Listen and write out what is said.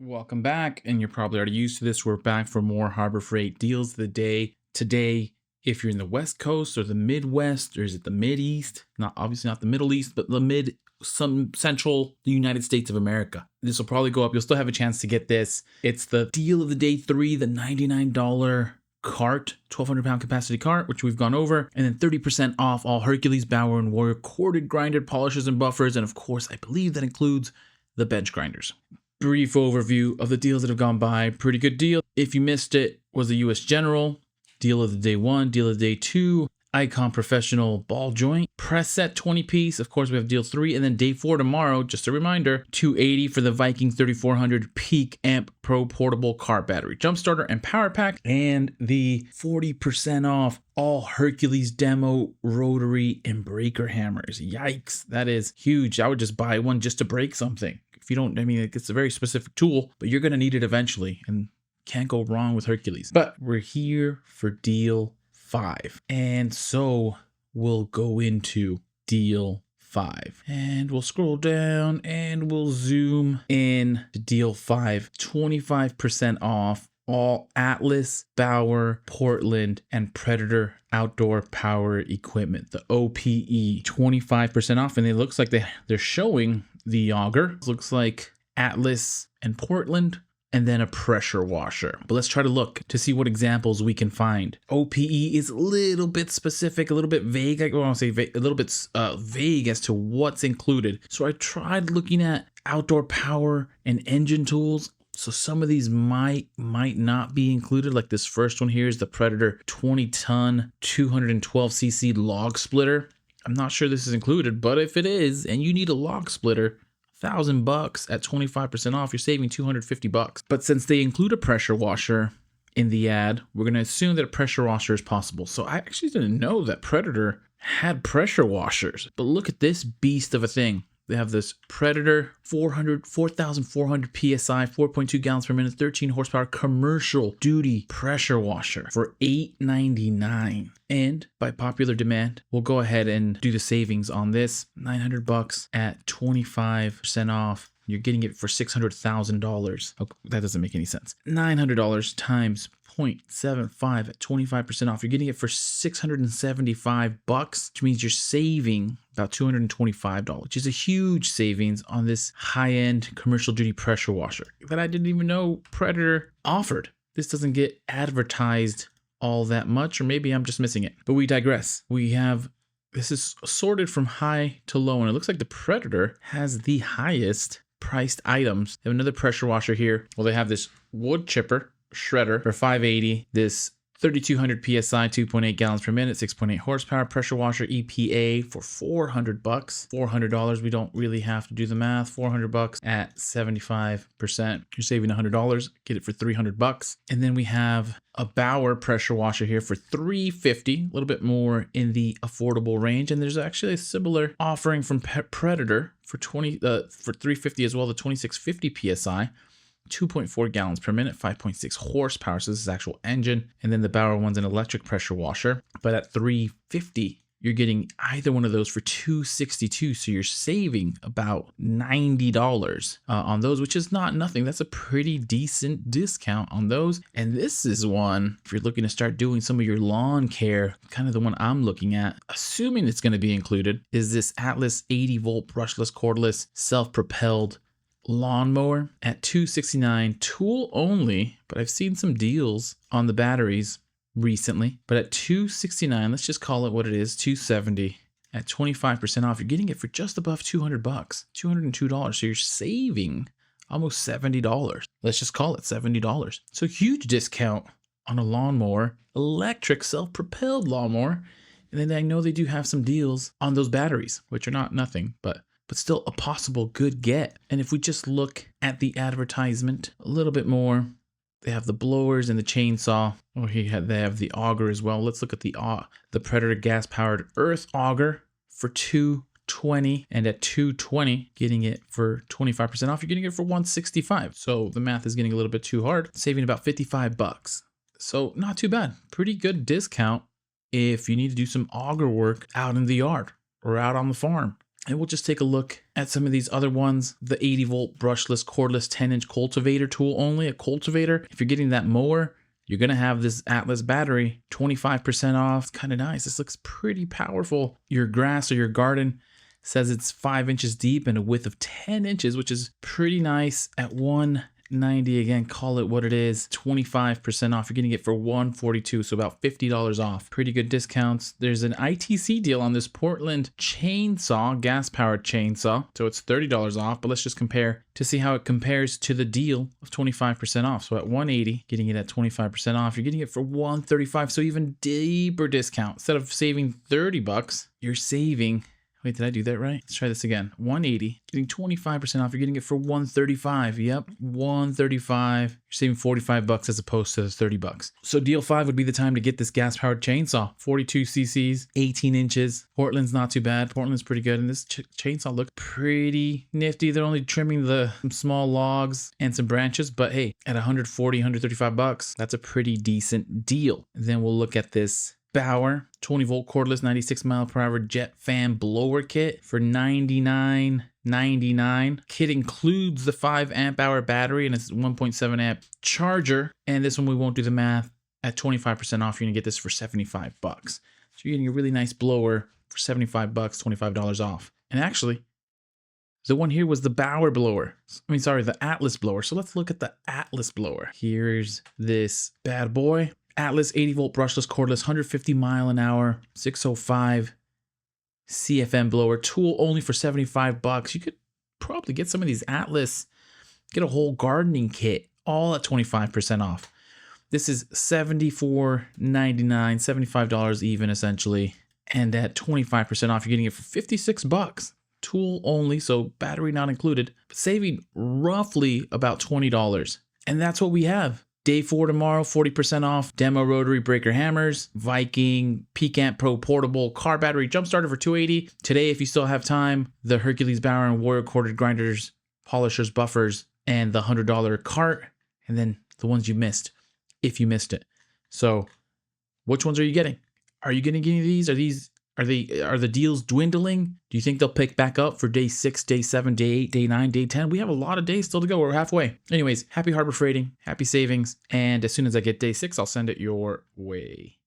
Welcome back, and you're probably already used to this. We're back for more Harbor Freight deals of the day. Today, if you're in the West Coast or the Midwest, or is it the Mid-East? Not obviously not the Middle East, but some central United States of America. This will probably go up. You'll still have a chance to get this. It's the deal of the day 3, the $99 cart, 1,200 pound capacity cart, which we've gone over, and then 30% off all Hercules, BAUER, and Warrior corded grinded polishers and buffers, and of course, I believe that includes the bench grinders. Brief overview of the deals that have gone by. Pretty good deal. If you missed it, was the US General, deal of the day 1, deal of the day 2, Icon Professional ball joint, press set 20 piece. Of course, we have deal 3, and then day 4 tomorrow, just a reminder, $280 for the Viking 3400 Peak Amp Pro Portable Car Battery Jump Starter and Power Pack, and the 40% off all Hercules demo rotary and breaker hammers. Yikes, that is huge. I would just buy one just to break something. If you don't, I mean, it's a very specific tool, but you're going to need it eventually, and can't go wrong with Hercules. But we're here for deal 5. And so we'll go into deal 5. And we'll scroll down and we'll zoom in to deal 5. 25% off all Atlas, BAUER, Portland, and Predator outdoor power equipment. The OPE, 25% off. And it looks like they're showing the Auger. It looks like Atlas and Portland, and then a pressure washer. But let's try to look to see what examples we can find. OPE is a little bit specific, a little bit vague. I want to say a little bit vague as to what's included. So I tried looking at outdoor power and engine tools. So some of these might not be included. Like this first one here is the Predator 20-ton 212cc log splitter. I'm not sure this is included, but if it is, and you need a log splitter, $1,000 at 25% off, you're saving $250. But since they include a pressure washer in the ad, we're going to assume that a pressure washer is possible. So I actually didn't know that Predator had pressure washers. But look at this beast of a thing. They have this Predator 4,400 PSI, 4.2 gallons per minute, 13 horsepower commercial duty pressure washer for $899. And by popular demand, we'll go ahead and do the savings on this. $900 at 25% off. You're getting it for $600,000. Oh, that doesn't make any sense. $900 times 0.75 at 25% off. You're getting it for $675, which means you're saving about $225, which is a huge savings on this high-end commercial duty pressure washer that I didn't even know Predator offered. This doesn't get advertised all that much, or maybe I'm just missing it. But we digress. This is sorted from high to low, and it looks like the Predator has the highest priced items. They have another pressure washer here. Well, they have this wood chipper shredder for $580, this 3,200 PSI, 2.8 gallons per minute, 6.8 horsepower pressure washer EPA for $400. $400. We don't really have to do the math. $400 at 75%. You're saving $100. Get it for $300. And then we have a BAUER pressure washer here for $350, a little bit more in the affordable range. And there's actually a similar offering from Predator for $350 as well, the 2650 PSI. 2.4 gallons per minute, 5.6 horsepower. So this is actual engine. And then the BAUER one's an electric pressure washer. But at $350, you're getting either one of those for $262. So you're saving about $90 on those, which is not nothing. That's a pretty decent discount on those. And this is one, if you're looking to start doing some of your lawn care, kind of the one I'm looking at, assuming it's going to be included, is this Atlas 80 volt brushless cordless self-propelled lawnmower at $269, tool only, but I've seen some deals on the batteries recently. But at $269, let's just call it what it is, $270 at 25% off. You're getting it for just above $200, $202. So you're saving almost $70. Let's just call it $70. So huge discount on a lawnmower, electric self-propelled lawnmower. And then I know they do have some deals on those batteries, which are not nothing, but still a possible good get. And if we just look at the advertisement a little bit more, they have the blowers and the chainsaw. Oh, they have the auger as well. Let's look at the Predator gas-powered earth auger for $220, and at $220, getting it for 25% off, you're getting it for $165. So the math is getting a little bit too hard, saving about $55. So not too bad. Pretty good discount if you need to do some auger work out in the yard or out on the farm. And we'll just take a look at some of these other ones. The 80-volt brushless cordless 10-inch cultivator tool only. A cultivator, if you're getting that mower, you're going to have this Atlas battery, 25% off. It's kind of nice. This looks pretty powerful. Your grass or your garden says it's 5 inches deep and a width of 10 inches, which is pretty nice at $190. Again, call it what it is, 25% off. You're getting it for $142, so about $50 off. Pretty good discounts. There's an ITC deal on this Portland chainsaw, gas-powered chainsaw, so it's $30 off, but let's just compare to see how it compares to the deal of 25% off. So at $180, getting it at 25% off, you're getting it for $135, so even deeper discount. Instead of saving 30 bucks, you're saving... Wait, did I do that right? Let's try this again. 180, getting 25% off. You're getting it for 135. Yep, 135. You're saving 45 bucks as opposed to 30 bucks. So deal 5 would be the time to get this gas-powered chainsaw. 42 cc's, 18 inches. Portland's not too bad. Portland's pretty good. And this chainsaw looked pretty nifty. They're only trimming some small logs and some branches, but hey, at 140, 135 bucks, that's a pretty decent deal. And then we'll look at this BAUER 20-volt cordless 96-mile-per-hour jet fan blower kit for $99.99. Kit includes the 5 amp hour battery and it's 1.7 amp charger. And this one we won't do the math. At 25% off, you're gonna get this for 75 bucks. So you're getting a really nice blower for 75 bucks, $25 off. And actually, the one here was the BAUER blower. The Atlas blower. So let's look at the Atlas blower. Here's this bad boy. Atlas 80-volt brushless cordless 150 mile an hour 605 CFM blower tool only for 75 bucks. You could probably get some of these Atlas, get a whole gardening kit all at 25% off. This is $74.99, $75 even essentially. And at 25% off, you're getting it for 56 bucks. Tool only, so battery not included, but saving roughly about $20. And that's what we have. Day 4 tomorrow, 40% off. Demo rotary breaker hammers, Viking, Peak Pro portable car battery jump starter for $280. Today, if you still have time, the Hercules BAUER and Warrior corded grinders, polishers, buffers, and the $100 cart, and then the ones you missed, if you missed it. So, which ones are you getting? Are you getting any of these? Are the deals dwindling? Do you think they'll pick back up for day 6, day 7, day 8, day 9, day 10? We have a lot of days still to go. We're halfway. Anyways, happy Harbor Freighting, happy savings. And as soon as I get day 6, I'll send it your way.